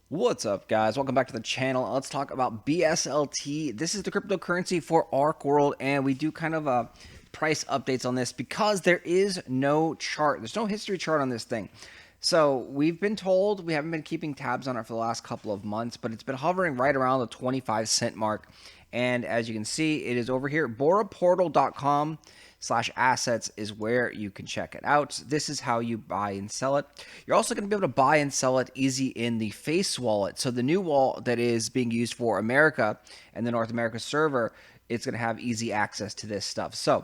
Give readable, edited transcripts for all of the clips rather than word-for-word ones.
What's up, guys? Welcome back to the channel. Let's talk about BSLT. This is the cryptocurrency for Archeworld, and we do kind of price updates on this because there is no chart. There's no history chart on this thing. So we've been told, we haven't been keeping tabs on it for the last couple of months, but it's been hovering right around the 25-cent mark. And as you can see, it is over here, boraportal.com/assets is where you can check it out. This is how you buy and sell it. You're also going to be able to buy and sell it easy in the Face wallet. So the new wallet that is being used for America and the North America server, it's going to have easy access to this stuff. So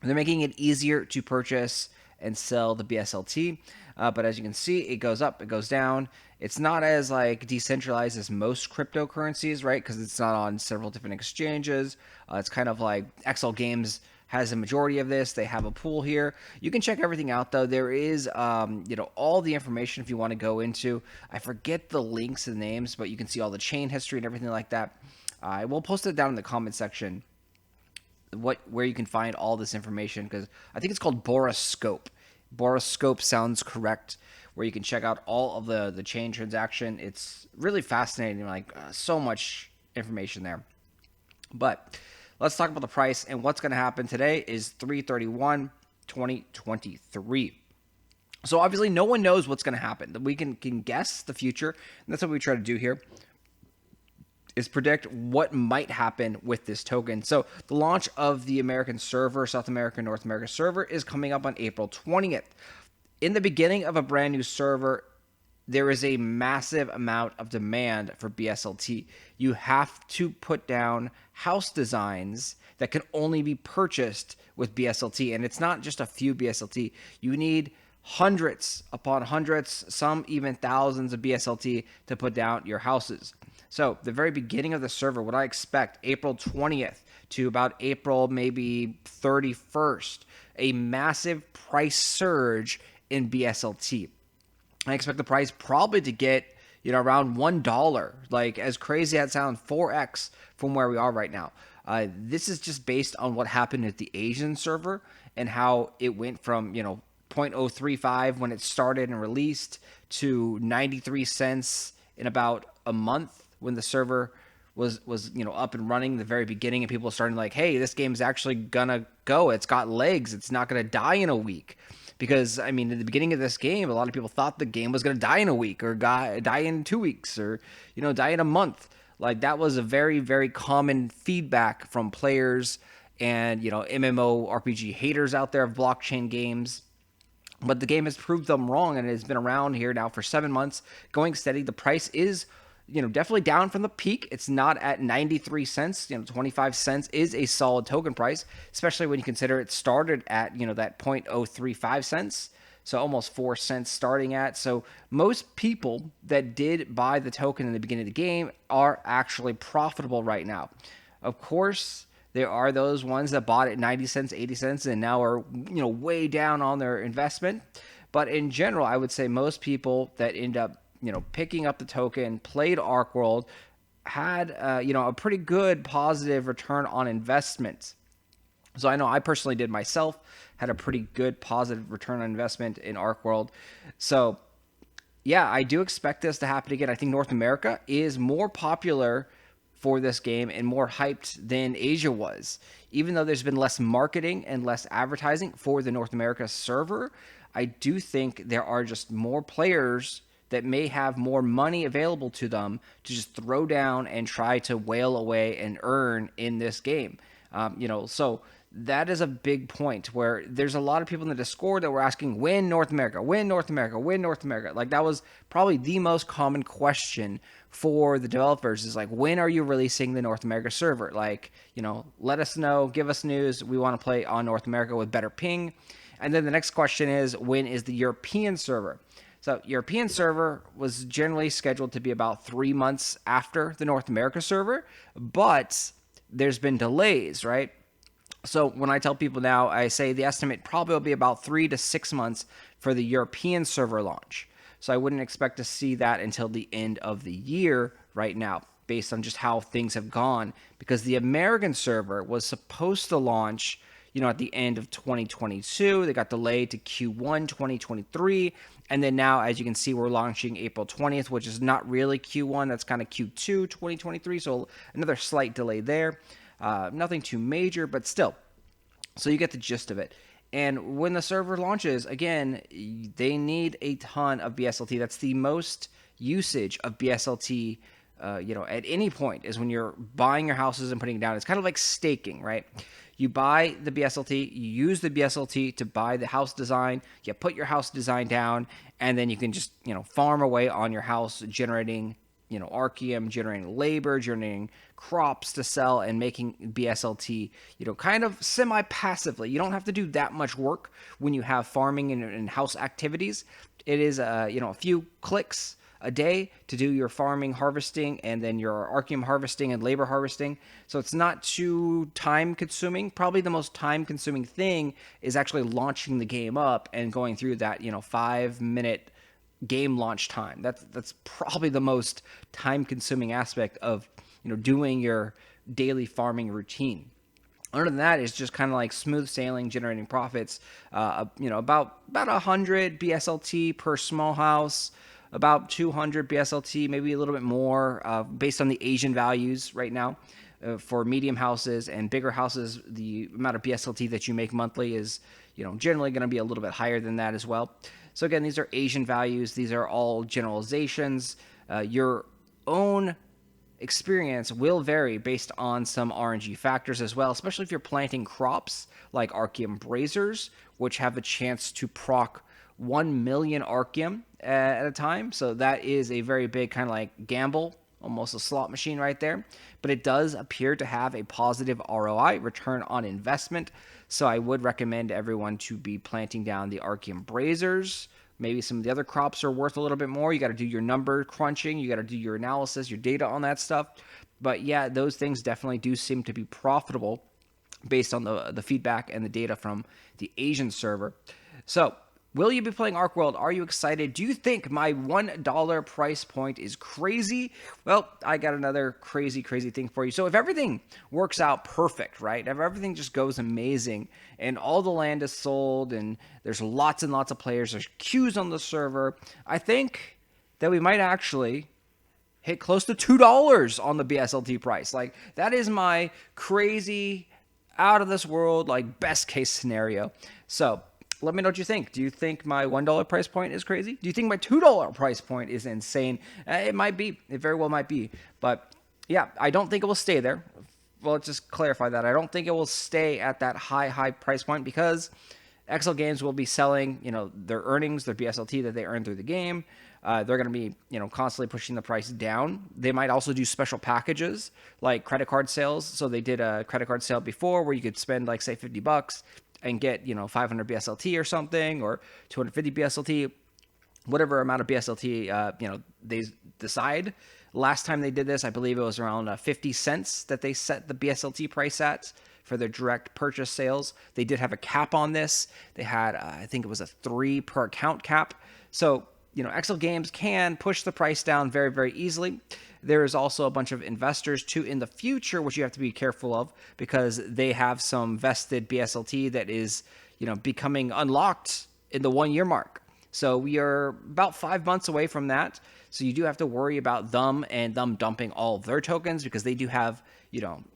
they're making it easier to purchase and sell the BSLT. But as you can see, it goes up, it goes down. It's not as like decentralized as most cryptocurrencies, right? Because it's not on several different exchanges. It's kind of like XL Games has a majority of this. They have a pool here. You can check everything out though. There is, all the information if you want to go into. I forget the links and names, but you can see all the chain history and everything like that. I will post it down in the comment section where you can find all this information, because I think it's called Boroscope. Boroscope sounds correct, where you can check out all of the chain transaction. It's really fascinating, like so much information there. But let's talk about the price, and what's going to happen today is 3/31/2023. So obviously no one knows what's going to happen. We can guess the future, and that's what we try to do here, is predict what might happen with this token. So the launch of the American server, South America, North America server, is coming up on April 20th. In the beginning of a brand new server, there is a massive amount of demand for BSLT. You have to put down house designs that can only be purchased with BSLT. And it's not just a few BSLT. You need hundreds upon hundreds, some even thousands of BSLT to put down your houses. So the very beginning of the server, what I expect, April 20th to about April maybe 31st, a massive price surge in BSLT. I expect the price probably to get, around $1. Like, as crazy as that sounds, 4x from where we are right now. This is just based on what happened at the Asian server and how it went from, 0.035 when it started and released to 93 cents in about a month when the server was up and running the very beginning, and people starting like, hey, this game's actually gonna go. It's got legs. It's not gonna die in a week. Because, I mean, in the beginning of this game, a lot of people thought the game was going to die in a week, or die in 2 weeks, or, die in a month. Like, that was a very, very common feedback from players and, MMORPG haters out there of blockchain games. But the game has proved them wrong, and it has been around here now for 7 months, going steady. The price is definitely down from the peak. It's not at 93 cents. 25 cents is a solid token price, especially when you consider it started at, that 0.035 cents. So almost 4 cents starting at. So most people that did buy the token in the beginning of the game are actually profitable right now. Of course, there are those ones that bought at 90 cents, 80 cents, and now are, way down on their investment. But in general, I would say most people that end up picking up the token, played Archeworld, had, a pretty good positive return on investment. So I know I personally did myself, had a pretty good positive return on investment in Archeworld. So yeah, I do expect this to happen again. I think North America is more popular for this game and more hyped than Asia was. Even though there's been less marketing and less advertising for the North America server, I do think there are just more players that may have more money available to them to just throw down and try to whale away and earn in this game. So that is a big point where there's a lot of people in the Discord that were asking, when North America, when North America, when North America? Like, that was probably the most common question for the developers, is like, when are you releasing the North America server? Like, let us know, give us news. We want to play on North America with better ping. And then the next question is, when is the European server? So European server was generally scheduled to be about 3 months after the North America server, but there's been delays, right? So when I tell people now, I say the estimate probably will be about 3 to 6 months for the European server launch. So I wouldn't expect to see that until the end of the year right now, based on just how things have gone, because the American server was supposed to launch, at the end of 2022. They got delayed to Q1 2023. And then now, as you can see, we're launching April 20th, which is not really Q1. That's kind of Q2 2023. So another slight delay there. Nothing too major, but still. So you get the gist of it. And when the server launches, again, they need a ton of BSLT. That's the most usage of BSLT, at any point, is when you're buying your houses and putting it down. It's kind of like staking, right? You buy the BSLT, you use the BSLT to buy the house design, you put your house design down, and then you can just, farm away on your house, generating, Archeum, generating labor, generating crops to sell, and making BSLT, kind of semi-passively. You don't have to do that much work when you have farming and house activities. It is, a few clicks a day to do your farming, harvesting, and then your Archeum harvesting and labor harvesting. So it's not too time consuming. Probably the most time consuming thing is actually launching the game up and going through that, 5-minute game launch time. That's probably the most time consuming aspect of, doing your daily farming routine. Other than that, it's just kind of like smooth sailing, generating profits. About 100 BSLT per small house, about 200 BSLT, maybe a little bit more, based on the Asian values right now. For medium houses and bigger houses, the amount of BSLT that you make monthly is, generally going to be a little bit higher than that as well. So again, these are Asian values. These are all generalizations. Your own experience will vary based on some RNG factors as well, especially if you're planting crops like Archeum Brazers, which have a chance to proc 1 million Archeum at a time. So that is a very big kind of like gamble, almost a slot machine right there. But it does appear to have a positive ROI, return on investment. So I would recommend everyone to be planting down the Archeum Brazers. Maybe some of the other crops are worth a little bit more. You got to do your number crunching. You got to do your analysis, your data on that stuff. But yeah, those things definitely do seem to be profitable based on the feedback and the data from the Asian server. So will you be playing Archeworld? Are you excited? Do you think my $1 price point is crazy? Well, I got another crazy thing for you. So if everything works out perfect, right? If everything just goes amazing and all the land is sold and there's lots and lots of players, there's queues on the server, I think that we might actually hit close to $2 on the BSLT price. Like, that is my crazy, out of this world, like, best case scenario. So let me know what you think. Do you think my $1 price point is crazy? Do you think my $2 price point is insane? It might be. It very well might be. But yeah, I don't think it will stay there. Well, let's just clarify that. I don't think it will stay at that high price point because XL Games will be selling, their earnings, their BSLT that they earn through the game. They're going to be, constantly pushing the price down. They might also do special packages like credit card sales. So they did a credit card sale before where you could spend like, say, $50 and get, 500 BSLT or something, or 250 BSLT, whatever amount of BSLT, they decide. Last time they did this, I believe it was around 50 cents that they set the BSLT price at for their direct purchase sales. They did have a cap on this. They had, I think it was a 3 per account cap. So, XL Games can push the price down very, very easily. There is also a bunch of investors too in the future, which you have to be careful of because they have some vested BSLT that is, becoming unlocked in the 1 year mark. So we are about 5 months away from that. So you do have to worry about them and them dumping all of their tokens because they do have,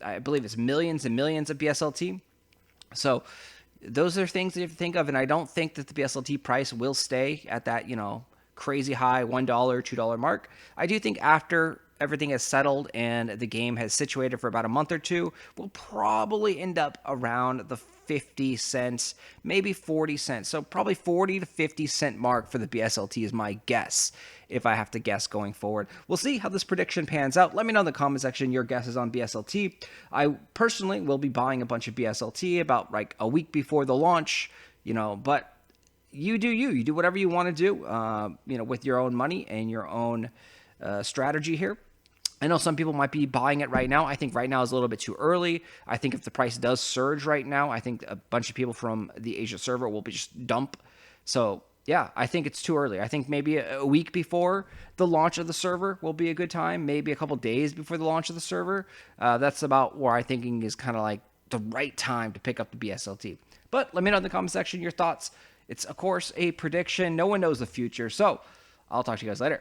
I believe it's millions and millions of BSLT. So those are things that you have to think of. And I don't think that the BSLT price will stay at that, crazy high $1, $2 mark. I do think after everything is settled and the game has situated for about a month or two, we'll probably end up around the 50 cents, maybe 40 cents. So probably 40 to 50 cent mark for the BSLT is my guess, if I have to guess going forward. We'll see how this prediction pans out. Let me know in the comment section your guesses on BSLT. I personally will be buying a bunch of BSLT about like a week before the launch, but you do you do whatever you want to do, with your own money and your own strategy here. I know some people might be buying it right now. I think right now is a little bit too early. I think if the price does surge right now, I think a bunch of people from the Asia server will be just dump. So yeah, I think it's too early. I think maybe a week before the launch of the server will be a good time. Maybe a couple days before the launch of the server. That's about where I thinking is kind of like the right time to pick up the BSLT. But let me know in the comment section your thoughts. It's, of course, a prediction. No one knows the future. So I'll talk to you guys later.